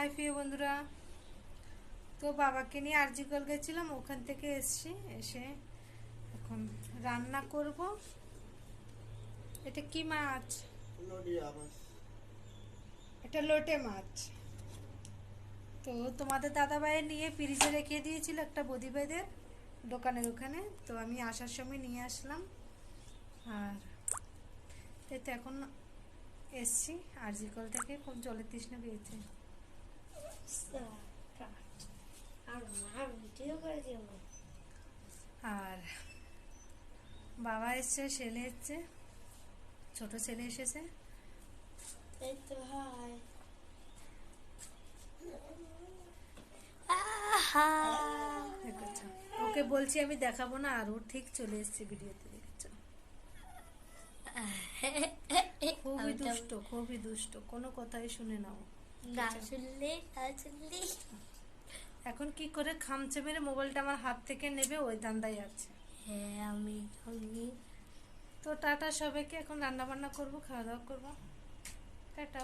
High প্রিয় বন্ধুরা, তো বাবাকে নিয়ে আরজিকল গেছিলাম, ওখান থেকে এসে এখন রান্না করব। এটা কি মাছ? এটা লোটে মাছ। তো তোমাদের দাদাভাইয়ের নিয়ে ফ্রিজে রেখে দিয়েছিল একটা বদিভাইদের দোকানের ওখানে, তো আমি আসার সময় নিয়ে আসলাম। আর এই তো এখন এসছি আরজিকল থেকে, খুব জলের তৃষ্ণা পেয়েছে। আর বাবা এসছে, ছেলে এসছে, ছোট ছেলে এসেছে। ওকে বলছি আমি দেখাবো না, আর ও ঠিক চলে এসছে ভিডিওতে, দেখেছো? খুবই দুষ্ট, খুবই দুষ্ট, কোনো কথাই শুনে নাও না শুনলে এখন কি করে খামচে মেরে মোবাইলটা আমার হাত থেকে নেবে, ওই ধান্দায় আছে। হ্যাঁ আমি তো টাটা সবাইকে, এখন রান্না বান্না করবো, খাওয়া দাওয়া করবো। টাটা।